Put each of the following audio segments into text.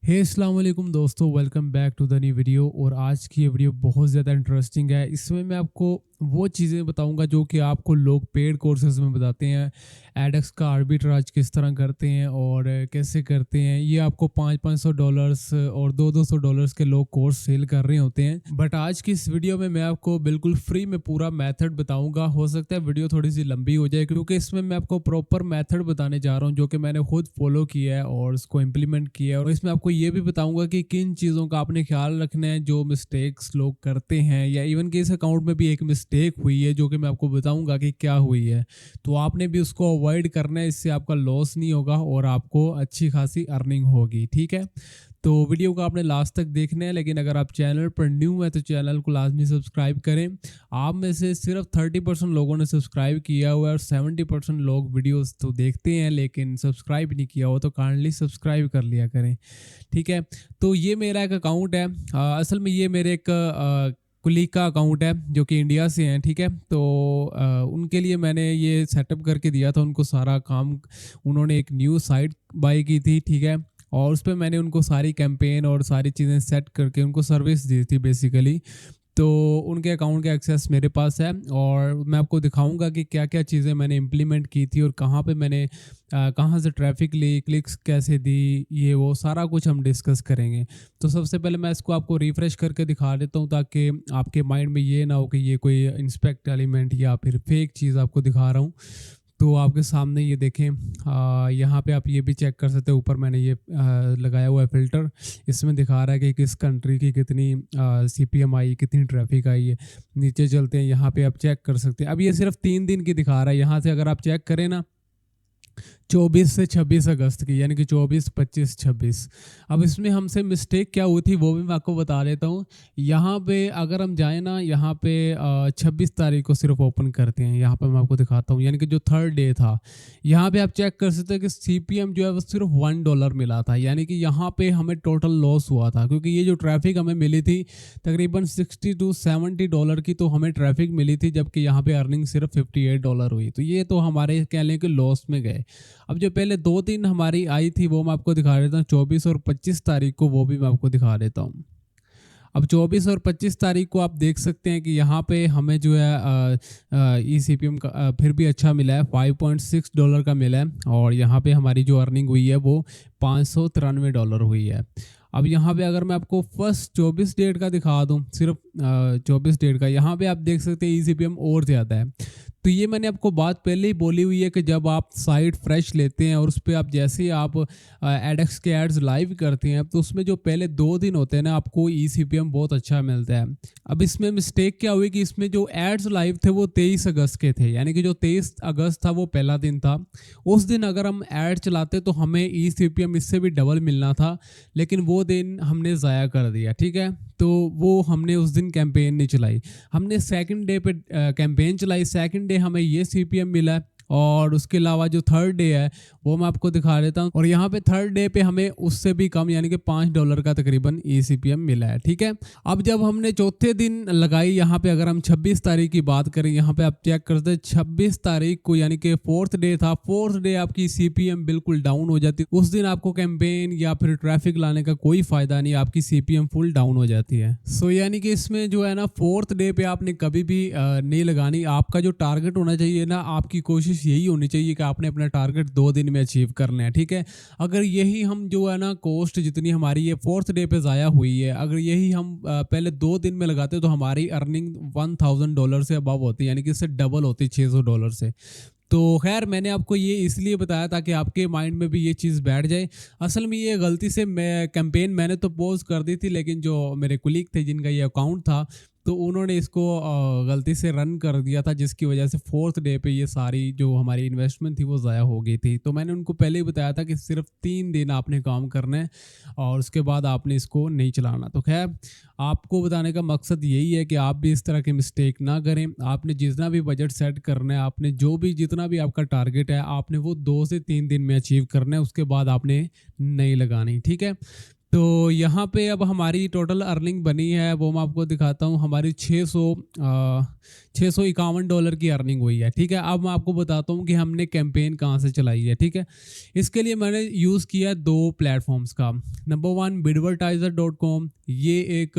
हे अस्सलाम वालेकुम दोस्तों, welcome back to the new video. और आज की ये वीडियो बहुत ज़्यादा इंटरेस्टिंग है। इसमें मैं आपको वो चीज़ें बताऊंगा जो कि आपको लोग पेड कोर्सेज में बताते हैं। एडेक्स का आर्बिट्राज किस तरह करते हैं और कैसे करते हैं, ये आपको $500 और $200 के लोग कोर्स सेल कर रहे होते हैं। बट आज की इस वीडियो में मैं आपको बिल्कुल फ्री में पूरा मेथड बताऊंगा। हो सकता है वीडियो थोड़ी सी लंबी हो जाए क्योंकि इसमें मैं आपको प्रॉपर मेथड बताने जा रहा हूँ जो कि मैंने खुद फॉलो किया है और उसको इम्प्लीमेंट किया है। और इसमें आपको ये भी बताऊंगा कि किन चीज़ों का आपने ख्याल रखना है जो मिस्टेक्स लोग करते हैं, या इवन कि इस अकाउंट में भी एक मिस्टेक हुई है जो कि मैं आपको बताऊंगा कि क्या हुई है। तो आपने भी उसको अवॉइड करना है, इससे आपका लॉस नहीं होगा और आपको अच्छी खासी अर्निंग होगी। ठीक है, तो वीडियो को आपने लास्ट तक देखना है। लेकिन अगर आप चैनल पर न्यू है तो चैनल को लाजमी सब्सक्राइब करें। आप में से सिर्फ 30% लोगों ने सब्सक्राइब किया हुआ है और 70% लोग वीडियोस तो देखते हैं लेकिन सब्सक्राइब नहीं किया हो, तो काइंडली सब्सक्राइब कर लिया करें। ठीक है, तो ये मेरा एक अकाउंट है। असल में ये मेरे एक कुलीग का अकाउंट है जो कि इंडिया से हैं। ठीक है, तो उनके लिए मैंने ये सेटअप करके दिया था उनको सारा काम। उन्होंने एक न्यू साइट बाई की थी। ठीक है, और उस पर मैंने उनको सारी कैंपेन और सारी चीज़ें सेट करके उनको सर्विस दी थी बेसिकली। तो उनके अकाउंट का एक्सेस मेरे पास है और मैं आपको दिखाऊंगा कि क्या क्या चीज़ें मैंने इम्प्लीमेंट की थी और कहाँ पे मैंने कहाँ से ट्रैफिक ली, क्लिक्स कैसे दी, ये वो सारा कुछ हम डिस्कस करेंगे। तो सबसे पहले मैं इसको आपको रिफ़्रेश करके दिखा देता हूँ ताकि आपके माइंड में ये ना हो कि ये कोई इंस्पेक्ट एलिमेंट या फिर फेक चीज़ आपको दिखा रहा हूँ। तो आपके सामने ये देखें, यहाँ पे आप ये भी चेक कर सकते हैं। ऊपर मैंने ये लगाया हुआ है फ़िल्टर, इसमें दिखा रहा है कि किस कंट्री की कितनी सीपीएम आई, कितनी ट्रैफिक आई है। नीचे चलते हैं, यहाँ पे आप चेक कर सकते हैं। अब ये सिर्फ 3 दिन की दिखा रहा है। यहाँ से अगर आप चेक करें ना, 24 से 26 अगस्त की, यानी कि 24, 25, 26। अब इसमें हमसे मिस्टेक क्या हुई थी वो भी मैं आपको बता देता हूँ। यहाँ पे अगर हम जाएँ ना, यहाँ पे 26 तारीख को सिर्फ ओपन करते हैं। यहाँ पे मैं आपको दिखाता हूँ, यानी कि जो थर्ड डे था। यहाँ पे आप चेक कर सकते हैं कि सीपीएम जो है वो सिर्फ $1 मिला था, यानी कि यहाँ पे हमें टोटल लॉस हुआ था क्योंकि ये जो ट्रैफिक हमें मिली थी तकरीबन $60 to $70 की तो हमें ट्रैफिक मिली थी, जबकि यहाँ पे अर्निंग सिर्फ $58 हुई। तो ये तो हमारे कह लें कि लॉस में गए। अब जो पहले 2 दिन हमारी आई थी वो मैं आपको दिखा देता हूँ, 24 और 25 तारीख को, वो भी मैं आपको दिखा देता हूँ। अब 24 और 25 तारीख को आप देख सकते हैं कि यहाँ पे हमें जो है ई सी पी एम का फिर भी अच्छा मिला है, $5.6 का मिला है। और यहाँ पे हमारी जो अर्निंग हुई है वो $593 हुई है। अब यहाँ पे अगर मैं आपको फर्स्ट 24 डेट का दिखा दूँ, सिर्फ 24 डेट का, यहाँ पे आप देख सकते हैं ई सी पी एम और ज़्यादा है। तो ये मैंने आपको बात पहले ही बोली हुई है कि जब आप साइट फ्रेश लेते हैं और उस पर आप जैसे ही आप एडेक्स के एड्स लाइव करते हैं तो उसमें जो पहले 2 दिन होते हैं ना, आपको ई सी पी एम बहुत अच्छा मिलता है। अब इसमें मिस्टेक क्या हुई कि इसमें जो एड्स लाइव थे वो 23 अगस्त के थे, यानी कि जो 23 अगस्त था वो पहला दिन था। उस दिन अगर हम ऐड चलाते तो हमें ई सी पी एम इससे भी डबल मिलना था, लेकिन वो दिन हमने ज़ाया कर दिया। ठीक है, तो वो हमने उस दिन कैंपेन नहीं चलाई। हमने सेकंड डे पे कैंपेन चलाई, सेकंड डे हमें ये सीपीएम मिला है। और उसके अलावा जो थर्ड डे है वो मैं आपको दिखा देता हूँ, और यहाँ पे थर्ड डे पे हमें उससे भी कम, यानी कि $5 का तकरीबन ई सी पी एम मिला है। ठीक है, अब जब हमने चौथे दिन लगाई, यहाँ पे अगर हम 26 तारीख की बात करें, यहाँ पे आप चेक करते हैं 26 तारीख को, यानी कि फोर्थ डे था, फोर्थ डे आपकी सी पी एम बिल्कुल डाउन हो जाती है। उस दिन आपको कैंपेन या फिर ट्रैफिक लाने का कोई फायदा नहीं, आपकी C P M full down हो जाती है। सो यानी कि इसमें जो है ना, फोर्थ डे पे आपने कभी भी नहीं लगानी। आपका जो टारगेट होना चाहिए ना, आपकी कोशिश यही होनी चाहिए कि आपने अपना टारगेट 2 दिन में अचीव करना है। ठीक है, अगर यही हम जो है ना, कॉस्ट जितनी हमारी ये फोर्थ डे पे ज़ाया हुई है, अगर यही हम पहले 2 दिन में लगाते तो हमारी अर्निंग $1000 से अबव होती, यानी कि इससे डबल होती, $600 से। तो खैर, मैंने आपको ये इसलिए बताया ताकि आपके माइंड में भी ये चीज़ बैठ जाए। असल में ये गलती से मैं कैंपेन मैंने तो पोज कर दी थी, लेकिन जो मेरे कुलीग थे जिनका ये अकाउंट था, तो उन्होंने इसको गलती से रन कर दिया था, जिसकी वजह से फोर्थ डे पे ये सारी जो हमारी इन्वेस्टमेंट थी वो ज़ाया हो गई थी। तो मैंने उनको पहले ही बताया था कि सिर्फ 3 दिन आपने काम करना है और उसके बाद आपने इसको नहीं चलाना। तो खैर, आपको बताने का मकसद यही है कि आप भी इस तरह की मिस्टेक ना करें। आपने जितना भी बजट सेट करना है, आपने जो भी जितना भी आपका टारगेट है, आपने वो 2 से 3 दिन में अचीव करना है, उसके बाद आपने नहीं लगानी। ठीक है, तो यहाँ पे अब हमारी टोटल अर्निंग बनी है, वो मैं आपको दिखाता हूँ। हमारी $651 की अर्निंग हुई है, ठीक है। अब मैं आपको बताता हूँ कि हमने कैंपेन कहाँ से चलाई है, ठीक है। इसके लिए मैंने यूज़ किया 2 प्लेटफॉर्म्स का। नंबर 1 बिडवर्टाइजर.com, ये एक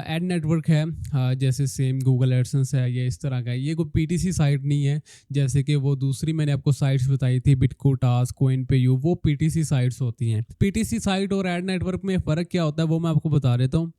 एड नेटवर्क है, जैसे सेम गूगल एडसेंस है, ये इस तरह का है। ये कोई पीटीसी साइट नहीं है, जैसे कि वो दूसरी मैंने आपको साइट्स बताई थी, बिटकोटास, कोइन पे यू, वो पीटीसी साइट्स होती हैं। पीटीसी साइट और एड नेटवर्क में फ़र्क क्या होता है वो मैं आपको बता देता हूँ।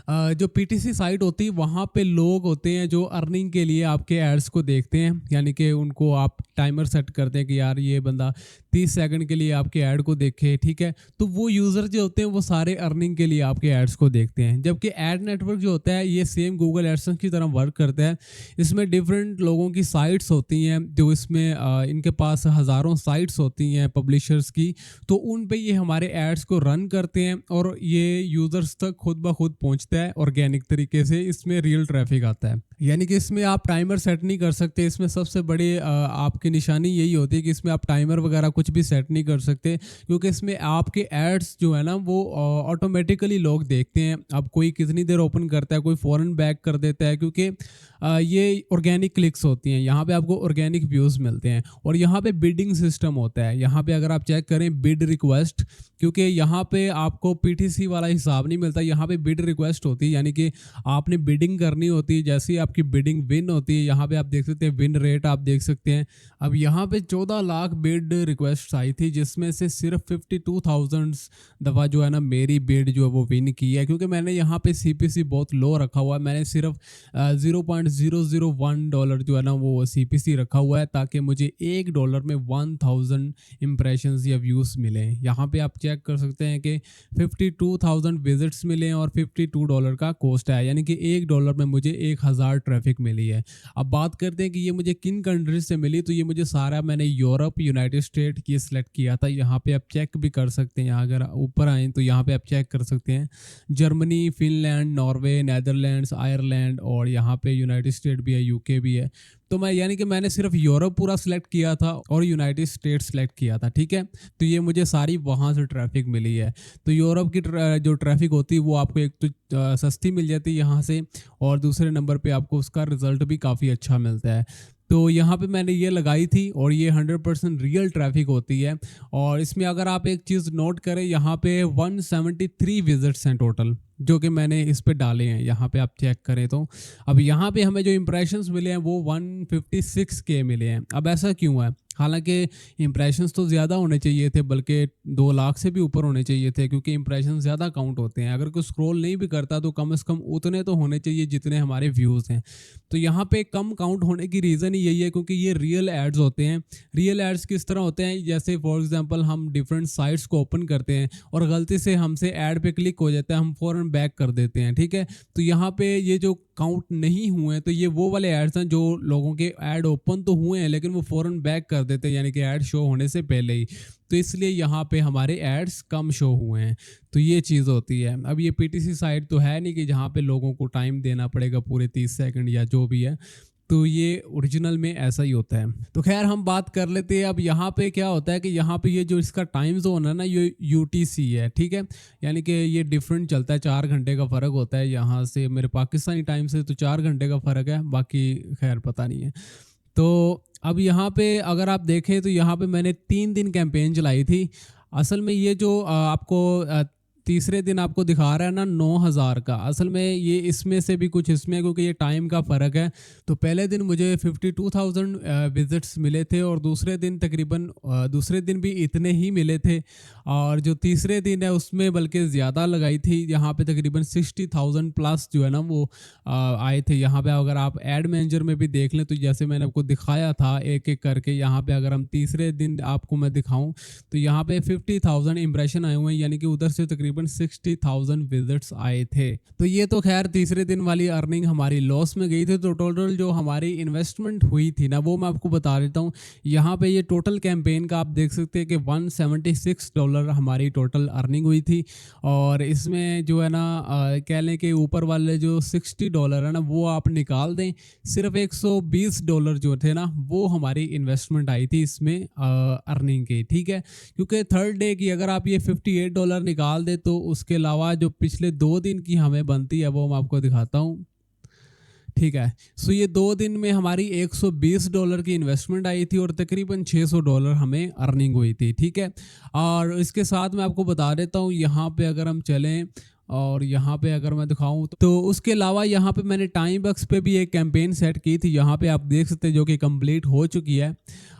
जो पीटीसी साइट होती है वहाँ पे लोग होते हैं जो अर्निंग के लिए आपके एड्स को देखते हैं, यानी कि उनको आप टाइमर सेट करते हैं कि यार ये बंदा 30 सेकंड के लिए आपके ऐड को देखे, ठीक है। तो वो यूज़र जो होते हैं वो सारे अर्निंग के लिए आपके एड्स को देखते हैं। जबकि एड नेटवर्क जो होता है ये सेम गूगल एडसेंस की तरह वर्क करता है। इसमें डिफरेंट लोगों की साइट्स होती हैं, जो इसमें इनके पास हज़ारों साइट्स होती हैं पब्लिशर्स की, तो उन पे ये हमारे एड्स को रन करते हैं और ये यूज़र्स तक खुद ब खुद पहुंचता है ऑर्गेनिक तरीके से। इसमें रियल ट्रैफिक आता है, यानी कि इसमें आप टाइमर सेट नहीं कर सकते। इसमें सबसे बड़ी आपकी निशानी यही होती है कि इसमें आप टाइमर वगैरह कुछ भी सेट नहीं कर सकते, क्योंकि इसमें आपके एड्स जो है ना वो ऑटोमेटिकली लोग देखते हैं। अब कोई कितनी देर ओपन करता है, कोई फ़ौरन बैक कर देता है, क्योंकि ये ऑर्गेनिक क्लिक्स होती हैं। यहाँ पे आपको ऑर्गेनिक व्यूज़ मिलते हैं और यहाँ पे बिडिंग सिस्टम होता है। यहाँ पे अगर आप चेक करें बिड रिक्वेस्ट, क्योंकि यहाँ पे आपको पीटीसी वाला हिसाब नहीं मिलता, यहाँ पे बिड रिक्वेस्ट होती है, यानी कि आपने बिडिंग करनी होती है। जैसे ही आपकी बिडिंग विन होती है, यहाँ पे आप देख सकते हैं विन रेट आप देख सकते हैं। अब यहाँ पे 14 लाख बिड रिक्वेस्ट आई थी, जिसमें से सिर्फ 52,000 दफ़ा जो है ना मेरी बिड जो है वो विन की है, क्योंकि मैंने यहाँ पे सीपीसी बहुत लो रखा हुआ है। मैंने सिर्फ $0.001 जो है ना वो सीपीसी रखा हुआ है, ताकि मुझे $1 में 1000 इम्प्रेशंस या व्यूज़ मिले। यहाँ पे आप चेक कर सकते हैं कि 52,000 विजिट्स मिले और $52 का कॉस्ट है, यानी कि $1 में मुझे 1000 ट्रैफिक मिली है। अब बात करते हैं कि ये मुझे किन कंट्रीज से मिली, तो ये मुझे सारा मैंने यूरोप, यूनाइटेड स्टेट ये सिलेक्ट किया था। यहाँ पे आप चेक भी कर सकते हैं, अगर ऊपर आए तो यहाँ पे आप चेक कर सकते हैं Germany, Finland, Norway, Netherlands, Ireland और यहाँ पे यूनाइटेड स्टेट भी है, यूके भी है। तो मैं यानी कि मैंने सिर्फ यूरोप पूरा सिलेक्ट किया था और यूनाइटेड स्टेट्स सिलेक्ट किया था, ठीक है। तो ये मुझे सारी वहाँ से ट्रैफिक मिली है। तो यूरोप की जो ट्रैफिक होती है वो आपको एक तो सस्ती मिल जाती है यहाँ से, और दूसरे नंबर पे आपको उसका रिजल्ट भी काफ़ी अच्छा मिलता है। तो यहाँ पे मैंने ये लगाई थी और ये 100% रियल ट्रैफिक होती है। और इसमें अगर आप एक चीज़ नोट करें, यहाँ पे 173 विजिट्स हैं टोटल, जो कि मैंने इस पे डाले हैं। यहाँ पे आप चेक करें तो अब यहाँ पे हमें जो इम्प्रेशंस मिले हैं वो 156K मिले हैं। अब ऐसा क्यों है? हालांकि इम्प्रेशंस तो ज़्यादा होने चाहिए थे, बल्कि 2 लाख से भी ऊपर होने चाहिए थे, क्योंकि इम्प्रेशंस ज़्यादा काउंट होते हैं। अगर कोई स्क्रॉल नहीं भी करता तो कम से कम उतने तो होने चाहिए जितने हमारे व्यूज़ हैं। तो यहाँ पे कम काउंट होने की रीज़न ही यही है, क्योंकि ये रियल एड्स होते हैं। रियल एड्स किस तरह होते हैं, जैसे फॉर एग्जांपल हम डिफरेंट साइट्स को ओपन करते हैं और गलती से हमसे ऐड पे क्लिक हो जाता है, हम फ़ौरन बैक कर देते हैं, ठीक है। तो यहाँ पे ये जो काउंट नहीं हुए हैं, तो ये वो वाले एड्स हैं जो लोगों के ऐड ओपन तो हुए हैं लेकिन वो फ़ौरन बैक कर देते हैं, यानी कि ऐड शो होने से पहले ही। तो इसलिए यहाँ पे हमारे एड्स कम शो हुए हैं। तो ये चीज़ होती है। अब ये पीटीसी साइट तो है नहीं कि जहाँ पे लोगों को टाइम देना पड़ेगा पूरे 30 सेकंड या जो भी है। तो ये ओरिजिनल में ऐसा ही होता है। तो खैर हम बात कर लेते हैं। अब यहाँ पे क्या होता है कि यहाँ पे ये जो इसका टाइम जोन है ना, ये यूटीसी है, ठीक है। यानी कि ये डिफरेंट चलता है, 4 घंटे का फ़र्क होता है यहाँ से। मेरे पाकिस्तानी टाइम से तो 4 घंटे का फ़र्क है, बाकी खैर पता नहीं है। तो अब यहाँ पे अगर आप देखें तो यहाँ पे मैंने 3 दिन कैंपेन चलाई थी। असल में ये जो आपको तीसरे दिन आपको दिखा रहा है ना 9,000 का, असल में ये इसमें से भी कुछ इसमें, क्योंकि ये टाइम का फ़र्क है। तो पहले दिन मुझे 52,000 विजिट्स मिले थे और दूसरे दिन तकरीबन दूसरे दिन भी इतने ही मिले थे, और जो तीसरे दिन है उसमें बल्कि ज़्यादा लगाई थी। यहाँ पे तकरीबन 60,000 प्लस जो है ना वो आए थे। यहाँ पे अगर आप एड मैनेजर में भी देख लें तो जैसे मैंने आपको दिखाया था एक एक करके, यहाँ पे अगर हम तीसरे दिन आपको मैं दिखाऊं तो यहाँ पे 50,000 इंप्रेशन आए हुए हैं, यानी कि उधर से तकरीबन तकरीबन 60,000 विजिट्स आए थे। तो ये तो खैर तीसरे दिन वाली अर्निंग हमारी लॉस में गई थी। तो टोटल जो हमारी इन्वेस्टमेंट हुई थी ना, वो मैं आपको बता देता हूँ। यहाँ पे ये टोटल कैंपेन का आप देख सकते हैं कि $176 हमारी टोटल अर्निंग हुई थी। और इसमें जो है ना कह लें कि ऊपर वाले जो $60 है ना, वो आप निकाल दें, सिर्फ $120 जो थे ना, वो हमारी इन्वेस्टमेंट आई थी इसमें अर्निंग की। ठीक है, क्योंकि थर्ड डे की अगर आप ये $58 निकाल दे तो उसके अलावा जो पिछले 2 दिन की हमें बनती है वो मैं आपको दिखाता हूँ। ठीक है, सो ये 2 दिन में हमारी $120 की इन्वेस्टमेंट आई थी और तकरीबन $600 हमें अर्निंग हुई थी। ठीक है, और इसके साथ मैं आपको बता देता हूँ, यहाँ पे अगर हम चलें और यहाँ पे अगर मैं दिखाऊं तो उसके अलावा यहाँ पे मैंने टाइम बक्स पे भी एक कैंपेन सेट की थी, यहाँ पे आप देख सकते हैं, जो कि कंप्लीट हो चुकी है।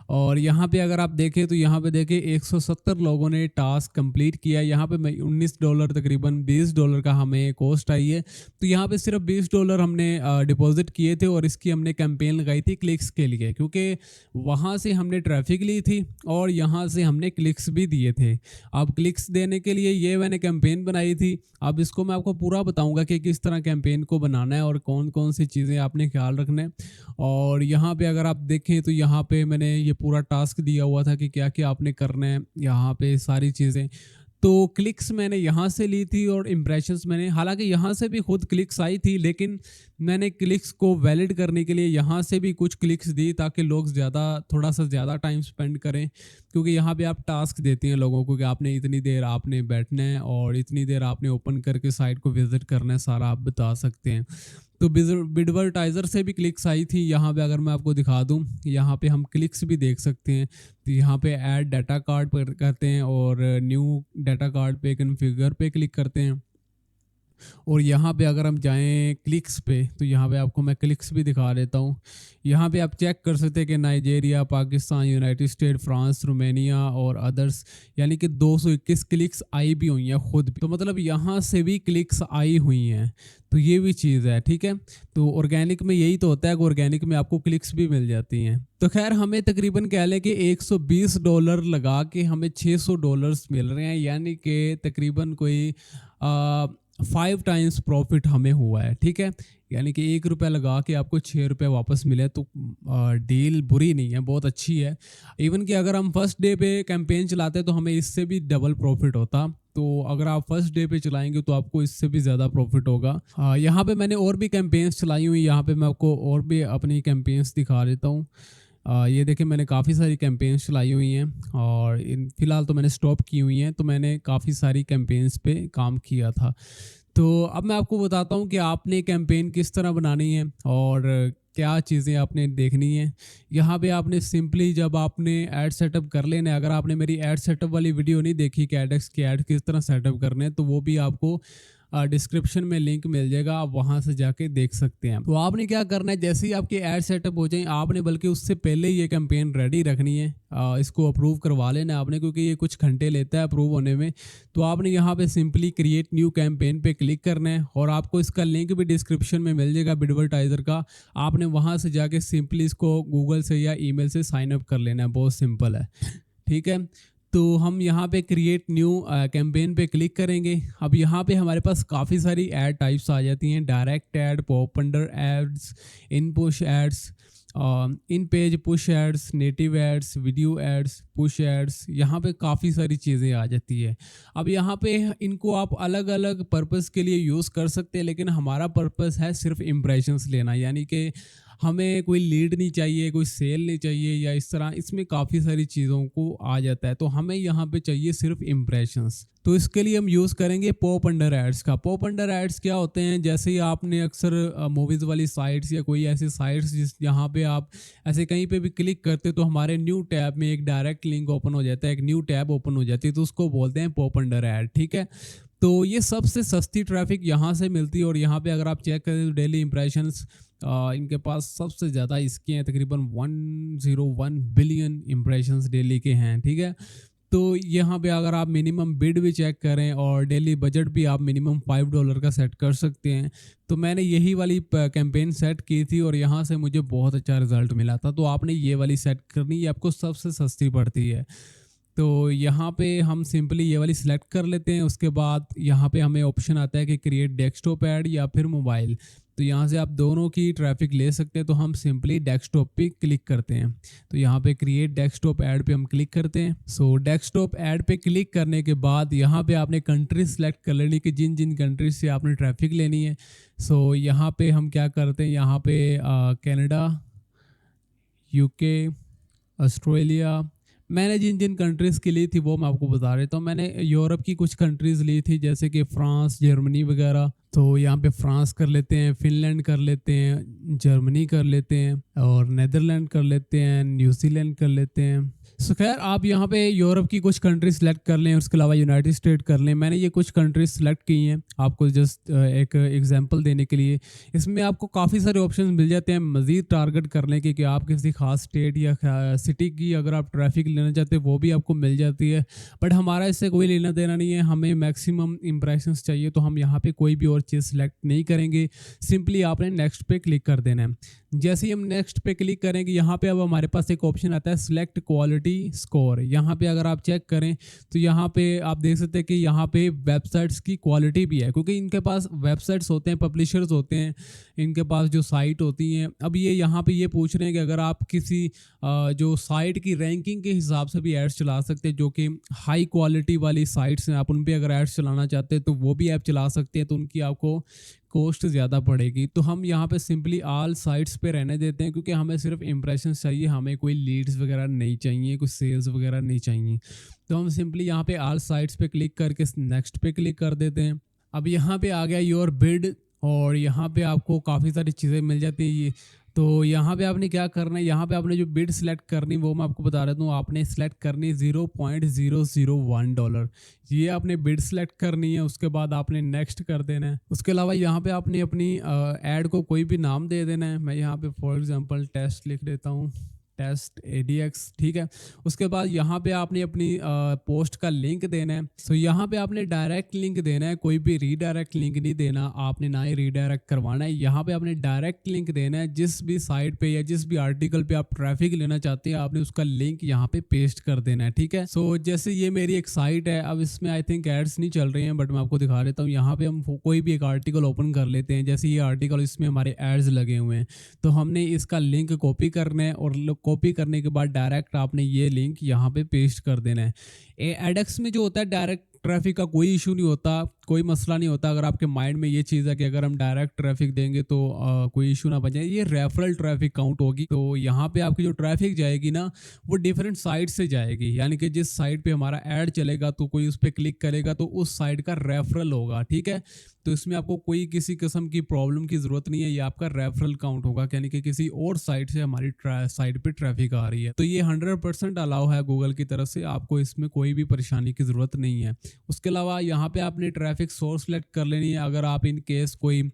और यहाँ पे अगर आप देखें तो यहाँ पे देखें 170 लोगों ने टास्क कंप्लीट किया। यहाँ पे $19 तकरीबन $20 का हमें कॉस्ट आई है। तो यहाँ पे सिर्फ $20 हमने डिपॉजिट किए थे और इसकी हमने कैंपेन लगाई थी क्लिक्स के लिए, क्योंकि वहाँ से हमने ट्रैफिक ली थी और यहाँ से हमने क्लिक्स भी दिए थे। अब क्लिक्स देने के लिए ये मैंने कैंपेन बनाई थी। अब इसको मैं आपको पूरा बताऊंगा कि किस तरह कैंपेन को बनाना है और कौन कौन सी चीज़ें आपने ख्याल रखना है। और यहाँ पे अगर आप देखें तो यहाँ पे मैंने ये पूरा टास्क दिया हुआ था कि क्या क्या आपने करना है, यहाँ पे सारी चीज़ें। तो क्लिक्स मैंने यहाँ से ली थी और इम्प्रेशंस मैंने, हालांकि यहाँ से भी खुद क्लिक्स आई थी, लेकिन मैंने क्लिक्स को वैलिड करने के लिए यहाँ से भी कुछ क्लिक्स दी ताकि लोग थोड़ा सा ज़्यादा टाइम स्पेंड करें। क्योंकि यहाँ पे आप टास्क देती हैं लोगों को कि आपने इतनी देर आपने बैठना है और इतनी देर आपने ओपन करके साइट को विजिट करना है, सारा आप बता सकते हैं। तो बिडवर्टाइज़र से भी क्लिक्स आई थी। यहाँ पे अगर मैं आपको दिखा दूँ, यहाँ पे हम क्लिक्स भी देख सकते हैं। तो यहाँ पे ऐड डाटा कार्ड पर करते हैं और न्यू डाटा कार्ड पे कन्फिगर पे क्लिक करते हैं। और यहाँ पे अगर हम जाएं क्लिक्स पे तो यहाँ पे आपको मैं क्लिक्स भी दिखा देता हूँ। यहाँ पे आप चेक कर सकते हैं कि Nigeria, Pakistan, United state, France, Romania और अदर्स, यानी कि 221 क्लिक्स आई भी हुई हैं खुद भी। तो मतलब यहाँ से भी क्लिक्स आई हुई हैं, तो ये भी चीज़ है। ठीक है, तो ऑर्गेनिक में यही तो होता है कि ऑर्गेनिक में आपको क्लिक्स भी मिल जाती हैं। तो खैर हमें तकरीबन कह लें कि $120 लगा के हमें $600 मिल रहे हैं, यानी कि तकरीबन कोई 5 टाइम्स प्रॉफिट हमें हुआ है। ठीक है, यानी कि ₹1 लगा के आपको ₹6 वापस मिले, तो डील बुरी नहीं है, बहुत अच्छी है। इवन कि अगर हम फर्स्ट डे पे कैंपेन चलाते तो हमें इससे भी डबल प्रॉफिट होता। तो अगर आप फर्स्ट डे पे चलाएंगे तो आपको इससे भी ज़्यादा प्रॉफिट होगा। यहाँ पे मैंने और भी कैंपेन्स चलाई हुई, यहाँ पे मैं आपको और भी अपनी कैंपेन्स दिखा देता हूँ। ये देखिए मैंने काफ़ी सारी कैंपेन्स चलाई हुई हैं और इन फ़िलहाल तो मैंने स्टॉप की हुई हैं। तो मैंने काफ़ी सारी कैंपेन्स पे काम किया था। तो अब मैं आपको बताता हूँ कि आपने कैंपेन किस तरह बनानी है और क्या चीज़ें आपने देखनी है। यहाँ पे आपने सिंपली जब आपने ऐड सेटअप कर लेना है, अगर आपने मेरी ऐड सेटअप वाली वीडियो नहीं देखी कि एडएक्स के ऐड किस तरह सेटअप करने हैं, तो वो भी आपको डिस्क्रिप्शन में लिंक मिल जाएगा, आप वहाँ से जाके देख सकते हैं। तो आपने क्या करना है, जैसे ही आपके ऐड सेटअप हो जाए, आपने बल्कि उससे पहले ये कैंपेन रेडी रखनी है। इसको अप्रूव करवा लेना आपने, क्योंकि ये कुछ घंटे लेता है अप्रूव होने में। तो आपने यहाँ पे सिंपली क्रिएट न्यू कैंपेन पे क्लिक करना है और आपको इसका लिंक भी डिस्क्रिप्शन में मिल जाएगा बिडवर्टाइज़र का। आपने वहाँ से जाके सिंपली इसको गूगल से या ईमेल से साइन अप कर लेना है, बहुत सिंपल है। ठीक है, तो हम यहाँ पे क्रिएट न्यू कैंपेन पे क्लिक करेंगे। अब यहाँ पे हमारे पास काफ़ी सारी ऐड टाइप्स आ जाती हैं, direct ad, pop under ads, in push ads, in page push ads, native ads, video ads, push ads, यहाँ पे काफ़ी सारी चीज़ें आ जाती है। अब यहाँ पे इनको आप अलग अलग पर्पस के लिए यूज़ कर सकते हैं, लेकिन हमारा पर्पस है सिर्फ इम्प्रेशंस लेना, यानी कि हमें कोई लीड नहीं चाहिए, कोई सेल नहीं चाहिए या इस तरह, इसमें काफ़ी सारी चीज़ों को आ जाता है। तो हमें यहाँ पे चाहिए सिर्फ इम्प्रेशंस। तो इसके लिए हम यूज़ करेंगे पॉप अंडर एड्स का। पॉप अंडर एड्स क्या होते हैं, जैसे ही आपने अक्सर मूवीज़ वाली साइट्स या कोई ऐसी साइट्स जहाँ पे आप ऐसे कहीं पे भी क्लिक करते तो हमारे न्यू टैब में एक डायरेक्ट लिंक ओपन हो जाता है, एक न्यू टैब ओपन हो जाती है, तो उसको बोलते हैं पॉप अंडर एड। ठीक है, तो ये सबसे सस्ती ट्रैफिक यहाँ से मिलती है और यहाँ पे अगर आप चेक करें तो डेली इंप्रेशंस इनके पास सबसे ज़्यादा इसके हैं, तकरीबन 101 बिलियन इंप्रेशंस डेली के हैं। ठीक है, तो यहाँ पे अगर आप मिनिमम बिड भी चेक करें और डेली बजट भी आप मिनिमम $5 का सेट कर सकते हैं। तो मैंने यही वाली कैंपेन सेट की थी और यहाँ से मुझे बहुत अच्छा रिजल्ट मिला था। तो आपने ये वाली सेट करनी, ये आपको सबसे सस्ती पड़ती है। तो यहाँ पे हम सिंपली ये वाली सिलेक्ट कर लेते हैं। उसके बाद यहाँ पे हमें ऑप्शन आता है कि क्रिएट डेस्कटॉप ऐड या फिर मोबाइल। तो यहाँ से आप दोनों की ट्रैफिक ले सकते हैं। तो हम सिंपली डेस्कटॉप पे क्लिक करते हैं। तो यहाँ पे क्रिएट डेस्कटॉप ऐड पे हम क्लिक करते हैं। सो डेस्कटॉप ऐड पे क्लिक करने के बाद यहाँ पे आपने कंट्री सेलेक्ट कर लेनी कि जिन जिन कंट्रीज से आपने ट्रैफिक लेनी है। सो यहाँ पे हम क्या करते हैं, यहाँ पे कनाडा, यूके, ऑस्ट्रेलिया, मैंने जिन जिन कंट्रीज़ की ली थी वो मैं आपको बता देता हूँ। मैंने यूरोप की कुछ कंट्रीज़ ली थी जैसे कि फ्रांस, जर्मनी वगैरह। तो यहाँ पे फ्रांस कर लेते हैं, फिनलैंड कर लेते हैं, जर्मनी कर लेते हैं और नेदरलैंड कर लेते हैं, न्यूजीलैंड कर लेते हैं। सो खैर आप यहाँ पे यूरोप की कुछ कंट्री सेलेक्ट कर लें, उसके अलावा यूनाइटेड स्टेट कर लें। मैंने ये कुछ कंट्रीज सेलेक्ट की हैं आपको जस्ट एक एग्जांपल देने के लिए। इसमें आपको काफ़ी सारे ऑप्शंस मिल जाते हैं मज़ीद टारगेट करने के कि आप किसी खास स्टेट या सिटी की अगर आप ट्रैफिक लेना चाहते हैं वो भी आपको मिल जाती है। बट हमारा इससे कोई लेना देना नहीं है, हमें मैक्सिमम इंप्रेशंस चाहिए। तो हम यहाँ पे कोई भी और चीज़ सेलेक्ट नहीं करेंगे, सिंपली आपने नेक्स्ट पे क्लिक कर देना है। जैसे ही हम नेक्स्ट पे क्लिक करेंगे यहाँ पे अब हमारे पास एक ऑप्शन आता है सिलेक्ट क्वालिटी स्कोर। यहाँ पे अगर आप चेक करें तो यहाँ पे आप देख सकते हैं कि यहाँ पे वेबसाइट्स की क्वालिटी भी है, क्योंकि इनके पास वेबसाइट्स होते हैं, पब्लिशर्स होते हैं, इनके पास जो साइट होती हैं। अब ये यहाँ पे ये पूछ रहे हैं कि अगर आप किसी जो साइट की रैंकिंग के हिसाब से भी एड्स चला सकते हैं, जो कि हाई क्वालिटी वाली साइट्स हैं, आप उन पर अगर एड्स चलाना चाहते हैं तो वो भी ऐप चला सकते हैं। तो उनकी आपको कॉस्ट ज़्यादा पड़ेगी। तो हम यहाँ पे सिंपली ऑल साइट्स पे रहने देते हैं, क्योंकि हमें सिर्फ इंप्रेशंस चाहिए, हमें कोई लीड्स वगैरह नहीं चाहिए, कुछ सेल्स वगैरह नहीं चाहिए। तो हम सिंपली यहाँ पे ऑल साइट्स पे क्लिक करके नेक्स्ट पे क्लिक कर देते हैं। अब यहाँ पे आ गया योर बिड और यहाँ पे आपको काफ़ी सारी चीज़ें मिल जाती है। तो यहाँ पे आपने क्या करना है, यहाँ पे आपने जो बिड सेलेक्ट करनी वो मैं आपको बता देता हूँ। आपने सेलेक्ट करनी $0.001, ये आपने बिड सेलेक्ट करनी है। उसके बाद आपने नेक्स्ट कर देना है। उसके अलावा यहाँ पे आपने अपनी ऐड को कोई भी नाम दे देना है। मैं यहाँ पे फॉर एग्जांपल टेस्ट लिख देता हूँ, टेस्ट ADX, ठीक है। उसके बाद यहाँ पे आपने अपनी पोस्ट का लिंक देना है। सो यहाँ पे आपने डायरेक्ट लिंक देना है, कोई भी रीडायरेक्ट लिंक नहीं देना, आपने ना ही रीडायरेक्ट करवाना है। यहाँ पे आपने डायरेक्ट लिंक देना है, जिस भी साइट पे या जिस भी आर्टिकल पे आप ट्रैफिक लेना चाहते हैं आपने उसका लिंक यहाँ पे पेस्ट कर देना है, ठीक है। सो जैसे ये मेरी एक साइट है, अब इसमें आई थिंक एड्स नहीं चल रही हैं, बट मैं आपको दिखा देता हूँ। यहाँ पे हम कोई भी एक आर्टिकल ओपन कर लेते हैं, जैसे ये आर्टिकल, इसमें हमारे एड्स लगे हुए हैं। तो हमने इसका लिंक कॉपी करना है और कॉपी करने के बाद डायरेक्ट आपने ये लिंक यहाँ पे पेस्ट कर देना है। एडेक्स में जो होता है डायरेक्ट ट्रैफिक का कोई इशू नहीं होता, कोई मसला नहीं होता। अगर आपके माइंड में ये चीज़ है कि अगर हम डायरेक्ट ट्रैफिक देंगे तो कोई इशू ना बचे, ये रेफरल ट्रैफिक काउंट होगी। तो यहाँ पे आपकी जो ट्रैफिक जाएगी ना वो डिफरेंट साइट से जाएगी, यानी कि जिस साइट पे हमारा ऐड चलेगा तो कोई उस पर क्लिक करेगा तो उस साइट का रेफरल होगा, ठीक है। तो इसमें आपको कोई किसी किस्म की प्रॉब्लम की ज़रूरत नहीं है, ये आपका रेफरल काउंट होगा, यानी कि किसी और साइट से हमारी साइट पे ट्रैफिक आ रही है। तो ये 100% अलाउ है गूगल की तरफ से, आपको इसमें कोई भी परेशानी की ज़रूरत नहीं है। उसके अलावा यहाँ पे आपने ट्रैफिक सोर्स सेलेक्ट कर लेनी है। अगर आप इन केस कोई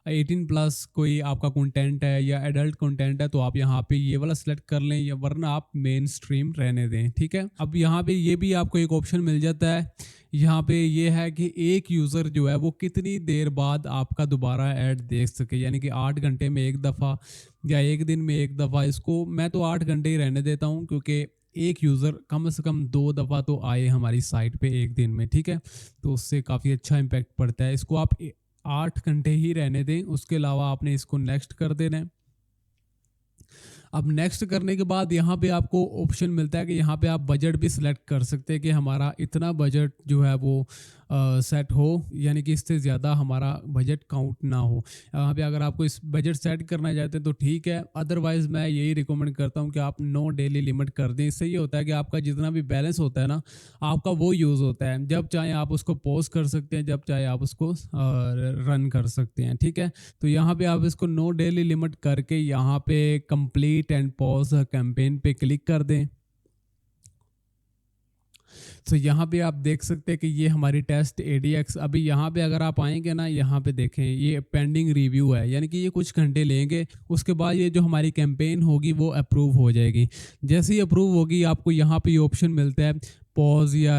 18+ कोई आपका कंटेंट है या एडल्ट कंटेंट है तो आप यहाँ पे ये वाला सेलेक्ट कर लें, या वरना आप मेन स्ट्रीम रहने दें, ठीक है। अब यहाँ पे ये भी आपको एक ऑप्शन मिल जाता है। यहाँ पे ये है कि एक यूज़र जो है वो कितनी देर बाद आपका दोबारा ऐड देख सके, यानी कि 8 घंटे में एक दफ़ा या एक दिन में एक दफ़ा। इसको मैं तो 8 घंटे ही रहने देता हूँ, क्योंकि एक यूज़र कम से कम 2 दफ़ा तो आए हमारी साइट पे एक दिन में, ठीक है। तो उससे काफ़ी अच्छा इम्पैक्ट पड़ता है। इसको आप 8 घंटे ही रहने दें। उसके अलावा आपने इसको नेक्स्ट कर देना है। अब नेक्स्ट करने के बाद यहाँ पे आपको ऑप्शन मिलता है कि यहाँ पे आप बजट भी सिलेक्ट कर सकते हैं कि हमारा इतना बजट जो है वो सेट हो, यानी कि इससे ज़्यादा हमारा बजट काउंट ना हो। यहाँ पे अगर आपको इस बजट सेट करना चाहते हैं तो ठीक है, अदरवाइज़ मैं यही रिकमेंड करता हूँ कि आप नो डेली लिमिट कर दें। इससे ये होता है कि आपका जितना भी बैलेंस होता है ना आपका वो यूज़ होता है, जब चाहे आप उसको पॉज कर सकते हैं, जब चाहे आप उसको रन कर सकते हैं, ठीक है। तो यहाँ पे आप इसको नो डेली लिमिट करके यहाँ पे कंप्लीट एंड पॉज कैंपेन पे क्लिक कर दें। तो यहाँ पे आप देख सकते हैं कि ये हमारी टेस्ट एडीएक्स अभी यहाँ पे अगर आप आएंगे ना, यहाँ पे देखें ये पेंडिंग रिव्यू है, यानी कि ये कुछ घंटे लेंगे। उसके बाद ये जो हमारी कैंपेन होगी वो अप्रूव हो जाएगी। जैसे ही अप्रूव होगी आपको यहाँ पे ये ऑप्शन मिलता है पॉज या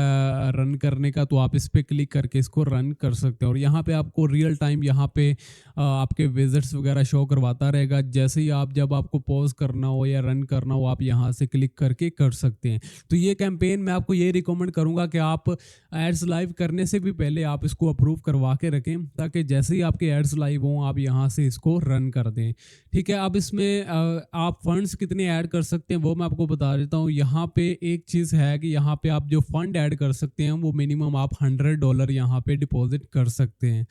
रन करने का, तो आप इस पर क्लिक करके इसको रन कर सकते हैं। और यहाँ पे आपको रियल टाइम यहाँ पे आपके विजिट्स वगैरह शो करवाता रहेगा। जैसे ही आप जब आपको पॉज करना हो या रन करना हो आप यहाँ से क्लिक करके कर सकते हैं। तो ये कैंपेन मैं आपको ये रिकमेंड करूँगा कि आप एड्स लाइव करने से भी पहले आप इसको अप्रूव करवा के रखें, ताकि जैसे ही आपके एड्स लाइव हों आप यहाँ से इसको रन कर दें। ठीक है, अब इसमें आप फंड्स कितने ऐड कर सकते हैं वो मैं आपको बता देता हूँ। यहाँ पे एक चीज़ है कि यहाँ पे आप जो फंड ऐड कर सकते हैं वो मिनिमम आप $100 यहाँ पे डिपॉजिट कर सकते हैं।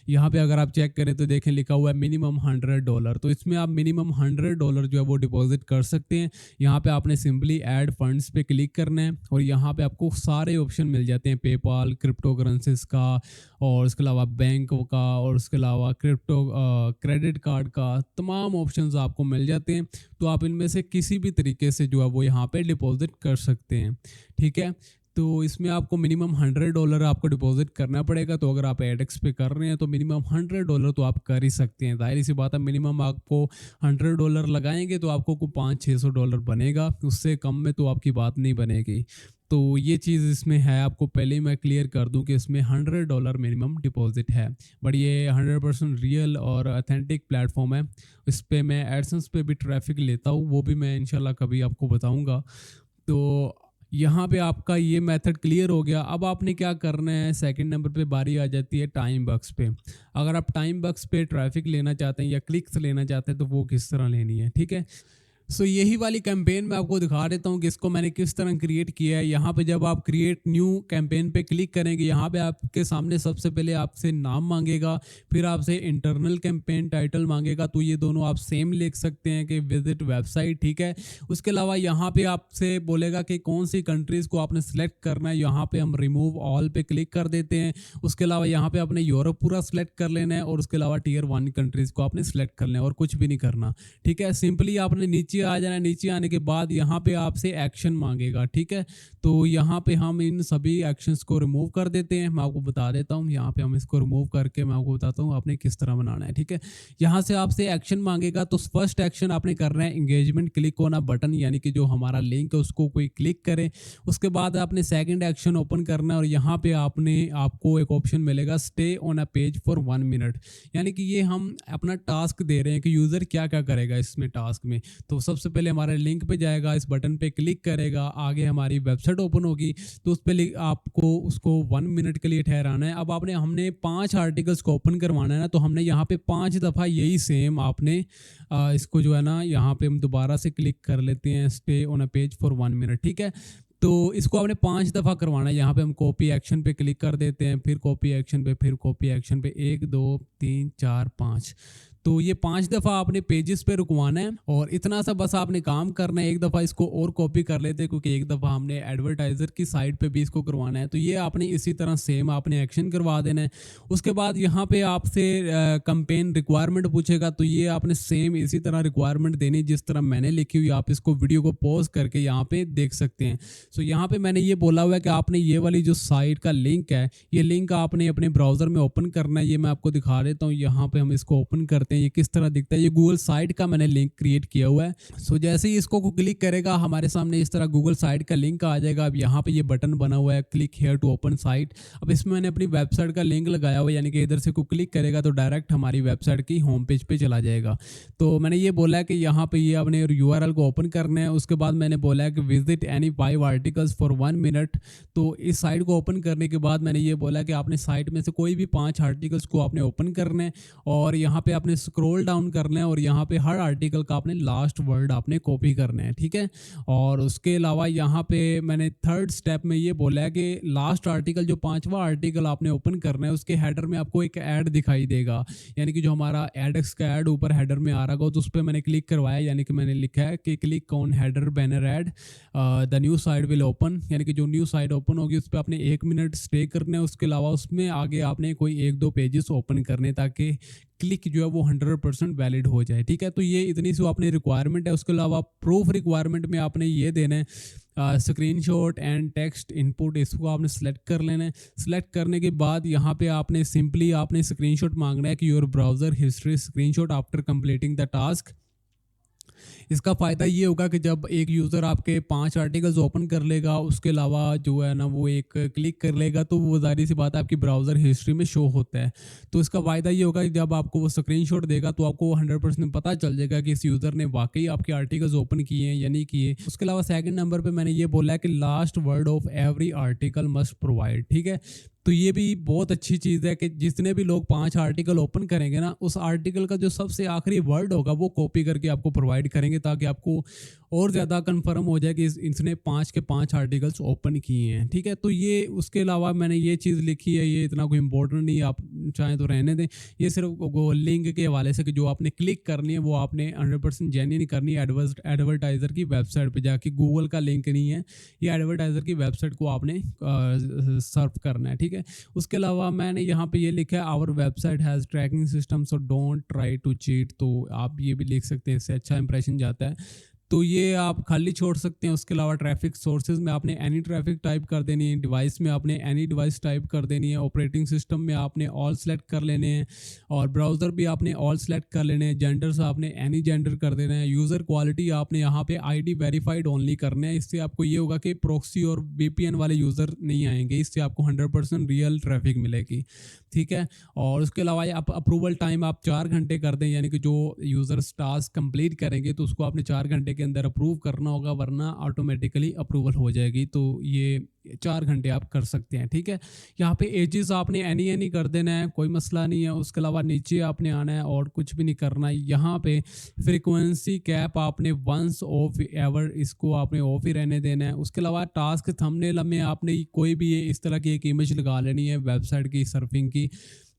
यहाँ पे अगर आप चेक करें तो देखें लिखा हुआ है मिनिमम $100, तो इसमें आप मिनिमम $100 जो है वो डिपॉजिट कर सकते हैं। यहाँ पे आपने सिंपली ऐड फंड्स पे क्लिक करना है और यहाँ पे आपको सारे ऑप्शन मिल जाते हैं, पेपाल, क्रिप्टो करेंसीज का, और उसके अलावा बैंक का, और उसके अलावा क्रेडिट कार्ड का, तमाम ऑप्शंस आपको मिल जाते हैं। तो आप इनमें से किसी भी तरीके से जो है वो यहाँ पे डिपॉजिट कर सकते हैं। ठीक है, तो इसमें आपको मिनिमम $100 आपको डिपॉजिट करना पड़ेगा। तो अगर आप एडेक्स पे कर रहे हैं तो मिनिमम $100 तो आप कर ही सकते हैं। जाहिर सी बात है, मिनिमम आपको $100 लगाएंगे तो आपको को $500-600 बनेगा, उससे कम में तो आपकी बात नहीं बनेगी। तो ये चीज़ इसमें है, आपको पहले ही मैं क्लियर कर दूं कि इसमें $100 मिनिमम डिपॉजिट है। बट ये 100% रियल और ऑथेंटिक प्लेटफॉर्म है। इस पर मैं एडसेंस पे भी ट्रैफिक लेता हूँ, वो भी मैं इंशाल्लाह कभी आपको बताऊँगा। तो यहाँ पे आपका ये मेथड क्लियर हो गया। अब आपने क्या करना है, सेकंड नंबर पे बारी आ जाती है टाइम बक्स पे। अगर आप टाइम बक्स पे ट्रैफिक लेना चाहते हैं या क्लिक्स लेना चाहते हैं तो वो किस तरह लेनी है। ठीक है, सो यही वाली कैंपेन मैं आपको दिखा देता हूँ कि इसको मैंने किस तरह क्रिएट किया है। यहाँ पे जब आप क्रिएट न्यू कैंपेन पे क्लिक करेंगे, यहाँ पे आपके सामने सबसे पहले आपसे नाम मांगेगा, फिर आपसे इंटरनल कैंपेन टाइटल मांगेगा। तो ये दोनों आप सेम लिख सकते हैं कि विजिट वेबसाइट। ठीक है, उसके अलावा यहाँ पे आपसे बोलेगा कि कौन सी कंट्रीज़ को आपने सेलेक्ट करना है। यहाँ पे हम रिमूव ऑल पे क्लिक कर देते हैं। उसके अलावा यहाँ पे आपने यूरोप पूरा सेलेक्ट कर लेना है और उसके अलावा टियर 1 कंट्रीज़ को आपने सेलेक्ट कर लेना है और कुछ भी नहीं करना। ठीक है, सिंपली आपने नीचे आ जाना है। नीचे आने के बाद यहाँ पे आपसे एक्शन मांगेगा। ठीक है, तो यहाँ पे हम इन सभी एक्शंस को रिमूव कर देते हैं। मैं आपको बता देता हूँ, यहाँ पे हम इसको रिमूव करके मैं आपको बताता हूँ आपने किस तरह बनाना है। ठीक है, यहाँ से आपसे एक्शन मांगेगा, तो फर्स्ट एक्शन आपने करना है engagement click on a button, यानी कि जो हमारा लिंक है उसको कोई क्लिक करे। उसके बाद आपने सेकंड एक्शन ओपन करना है और यहाँ पे आपको एक ऑप्शन मिलेगा stay on a page for 1 minute, यानी कि ये हम अपना टास्क दे रहे हैं कि यूज़र क्या क्या करेगा इसमें टास्क में। तो सबसे पहले हमारे लिंक पे जाएगा, इस बटन पे क्लिक करेगा, आगे हमारी वेबसाइट ओपन होगी, तो उस पर आपको उसको 1 मिनट के लिए ठहराना है। अब हमने 5 आर्टिकल्स को ओपन करवाना है ना, तो हमने यहाँ पे 5 दफ़ा यही सेम आपने इसको जो है ना, यहाँ पे हम दोबारा से क्लिक कर लेते हैं stay on a page for 1 minute. ठीक है, तो इसको आपने 5 दफ़ा करवाना है। यहाँ पे हम कॉपी एक्शन पे क्लिक कर देते हैं, फिर कॉपी एक्शन पे, फिर कॉपी एक्शन पे, 1 2 3 4 5। तो ये 5 दफ़ा आपने पेजेस पे रुकवाना है और इतना सा बस आपने काम करना है। एक दफ़ा इसको और कॉपी कर लेते हैं क्योंकि एक दफ़ा हमने एडवर्टाइज़र की साइट पे भी इसको करवाना है। तो ये आपने इसी तरह सेम आपने एक्शन करवा देना है। उसके बाद यहाँ पे आपसे कैंपेन रिक्वायरमेंट पूछेगा, तो ये आपने सेम इसी तरह रिक्वायरमेंट देनी जिस तरह मैंने लिखी हुई। आप इसको वीडियो को पॉज करके यहाँ पे देख सकते हैं। सो यहाँ पे मैंने ये बोला हुआ है कि आपने ये वाली जो साइट का लिंक है, ये लिंक आपने अपने ब्राउज़र में ओपन करना है। ये मैं आपको दिखा देता हूँ। यहाँ पे हम इसको ओपन करते हैं, ये किस तरह दिखता है। ये गूगल साइट का मैंने लिंक क्रिएट किया हुआ है। सो जैसे ही इसको क्लिक करेगा हमारे सामने इस तरह गूगल साइट का लिंक आ जाएगा। अब यहाँ पे ये बटन बना हुआ है click here to open site. अब इसमें मैंने अपनी वेबसाइट का लिंक लगाया हुआ है, यानी कि इधर से को क्लिक करेगा तो डायरेक्ट हमारी वेबसाइट की होम पेज पे चला जाएगा। तो मैंने ये बोला है कि यहाँ पे ये अपने URL को ओपन करना है। उसके बाद मैंने बोला है कि visit any 5 articles for 1 minute. तो इस साइट को ओपन करने के बाद मैंने ये बोला कि आपने साइट में से कोई भी 5 आर्टिकल्स को आपने ओपन करना है और यहाँ पे आपने स्क्रॉल डाउन करना है और यहाँ पे हर आर्टिकल का आपने लास्ट वर्ड आपने कॉपी करना है। ठीक है, और उसके अलावा यहाँ पे मैंने थर्ड स्टेप में ये बोला है कि लास्ट आर्टिकल जो 5वां आर्टिकल आपने ओपन करना है उसके हेडर में आपको एक ऐड दिखाई देगा, यानी कि जो हमारा एडेक्स का ऐड ऊपर हेडर में आ रहा होगा, तो उस पर मैंने क्लिक करवाया, यानी कि मैंने लिखा है कि click on header banner ad the new site will open, यानी कि जो न्यू साइट ओपन होगी उस पर आपने 1 मिनट स्टे करना है। उसके अलावा उसमें आगे आपने कोई 1-2 पेजेस ओपन करने ताकि क्लिक जो है वो 100% वैलिड हो जाए। ठीक है, तो ये इतनी सी आपने रिक्वायरमेंट है। उसके अलावा प्रूफ रिक्वायरमेंट में आपने ये देना है स्क्रीनशॉट एंड टेक्स्ट इनपुट, इसको आपने सेलेक्ट कर लेना है। सेलेक्ट करने के बाद यहाँ पे आपने सिंपली आपने स्क्रीनशॉट मांगना है कि your browser history screenshot after completing the task. इसका फ़ायदा ये होगा कि जब एक यूज़र आपके 5 आर्टिकल्स ओपन कर लेगा, उसके अलावा जो है ना वो एक क्लिक कर लेगा, तो वो ज़ाहिर सी बात है आपकी ब्राउज़र हिस्ट्री में शो होता है। तो इसका फ़ायदा ये होगा कि जब आपको वो स्क्रीनशॉट देगा तो आपको 100% पता चल जाएगा कि इस यूज़र ने वाकई आपके आर्टिकल्स ओपन किए हैं या नहीं किए। उसके अलावा सेकंड नंबर पे मैंने ये बोला है कि last word of every article must provide. ठीक है, तो ये भी बहुत अच्छी चीज़ है कि जितने भी लोग 5 आर्टिकल ओपन करेंगे ना, उस आर्टिकल का जो सबसे आखिरी वर्ड होगा वो कॉपी करके आपको प्रोवाइड करेंगे, ताकि आपको और ज़्यादा कंफर्म हो जाए कि इसने 5 के 5 आर्टिकल्स ओपन किए हैं। ठीक है, तो ये उसके अलावा मैंने ये चीज़ लिखी है, ये इतना कोई इंपॉर्टेंट नहीं है, आप चाहें तो रहने दें। ये सिर्फ वो लिंक के हवाले से कि जो आपने क्लिक करनी है वो आपने 100% जेन्युइन करनी है। एडवर्टाइज़र की वेबसाइट पे जाके, गूगल का लिंक नहीं है, ये एडवर्टाइज़र की वेबसाइट को आपने सर्फ करना है। ठीक है, उसके अलावा मैंने यहाँ पे ये लिखा है our website has tracking system so don't try to cheat. तो आप ये भी लिख सकते हैं, इससे अच्छा इंप्रेशन जाता है। तो ये आप खाली छोड़ सकते हैं। उसके अलावा ट्रैफिक सोर्सेज में आपने एनी ट्रैफिक टाइप कर देनी है, डिवाइस में आपने एनी डिवाइस टाइप कर देनी है, ऑपरेटिंग सिस्टम में आपने ऑल सेलेक्ट कर लेने हैं, और ब्राउज़र भी आपने ऑल सेलेक्ट कर लेने हैं, जेंडर्स आपने एनी जेंडर कर देना है, यूज़र क्वालिटी आपने यहाँ पे आईडी वेरीफाइड ओनली करना है। इससे आपको ये होगा कि प्रॉक्सी और वीपीएन वाले यूज़र नहीं आएंगे, इससे आपको 100% रियल ट्रैफिक मिलेगी। ठीक है, और उसके अलावा ये आप अप्रूवल टाइम आप 4 घंटे कर दें, यानी कि जो यूज़र्स टास्क कंप्लीट करेंगे तो उसको आपने 4 घंटे के अंदर अप्रूव करना होगा, वरना ऑटोमेटिकली अप्रूवल हो जाएगी। तो ये 4 घंटे आप कर सकते हैं। ठीक है, यहाँ पे एजेस आपने एनी कर देना है, कोई मसला नहीं है। उसके अलावा नीचे आपने आना है और कुछ भी नहीं करना है। यहाँ पे फ्रीक्वेंसी कैप आपने वंस ऑफ एवर, इसको आपने ऑफ ही रहने देना है। उसके अलावा टास्क थंबनेल में आपने कोई भी इस तरह की एक इमेज लगा लेनी है वेबसाइट की सर्फिंग की।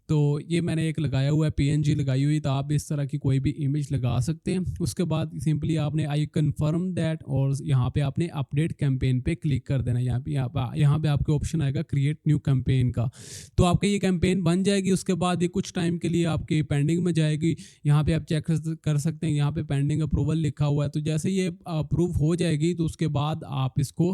तो ये मैंने एक लगाया हुआ है, पीएनजी लगाई हुई, तो आप इस तरह की कोई भी इमेज लगा सकते हैं। उसके बाद सिंपली आपने आई कंफर्म दैट, और यहाँ पे आपने अपडेट कैंपेन पे क्लिक कर देना है। यहाँ पे आपके ऑप्शन आएगा क्रिएट न्यू कैंपेन का, तो आपकी ये कैंपेन बन जाएगी। उसके बाद ये कुछ टाइम के लिए आपकी पेंडिंग में जाएगी। यहाँ पे आप चेक कर सकते हैं, यहाँ पे पेंडिंग अप्रूवल लिखा हुआ है। तो जैसे ये अप्रूव हो जाएगी तो उसके बाद आप इसको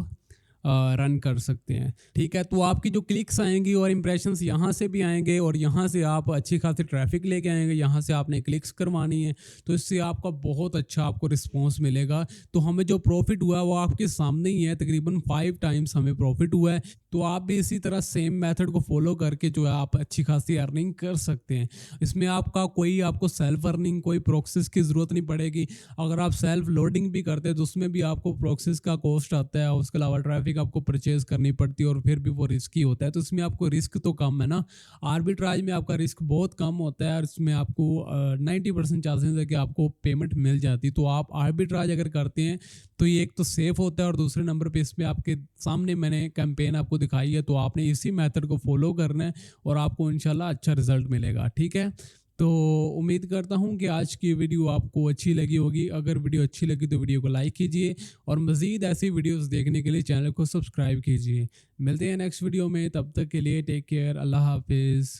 रन कर सकते हैं। ठीक है, तो आपकी जो क्लिक्स आएंगी और इंप्रेशंस यहाँ से भी आएंगे, और यहाँ से आप अच्छी खासी ट्रैफिक लेके आएंगे, यहाँ से आपने क्लिक्स करवानी है, तो इससे आपका बहुत अच्छा आपको रिस्पॉन्स मिलेगा। तो हमें जो प्रॉफिट हुआ है वो आपके सामने ही है, तकरीबन 5 टाइम्स हमें प्रॉफिट हुआ है। तो आप भी इसी तरह सेम मेथड को फॉलो करके जो है आप अच्छी खासी अर्निंग कर सकते हैं। इसमें आपको सेल्फ अर्निंग, कोई प्रोक्सेस की ज़रूरत नहीं पड़ेगी। अगर आप सेल्फ लोडिंग भी करते हैं तो उसमें भी आपको प्रोक्सेस का कॉस्ट आता है, उसके अलावा ट्रैफिक आपको परचेज करनी पड़ती है, और फिर भी वो रिस्की होता है। तो इसमें आपको रिस्क तो कम है ना, आर्बिट्राज में आपका रिस्क बहुत कम होता है, और इसमें आपको 90% चांसेस है कि आपको पेमेंट मिल जाती है। तो आप आर्बिट्राज अगर करते हैं तो ये एक तो सेफ होता है, और दूसरे नंबर पे इसमें आपके सामने मैंने कैंपेन आपको दिखाई है, तो आपने इसी मेथड को फॉलो करना है और आपको इंशाल्लाह अच्छा रिजल्ट मिलेगा। ठीक है, तो उम्मीद करता हूँ कि आज की वीडियो आपको अच्छी लगी होगी। अगर वीडियो अच्छी लगी तो वीडियो को लाइक कीजिए, और मज़ीद ऐसी वीडियोस देखने के लिए चैनल को सब्सक्राइब कीजिए। मिलते हैं नेक्स्ट वीडियो में, तब तक के लिए टेक केयर, अल्लाह हाफिज़।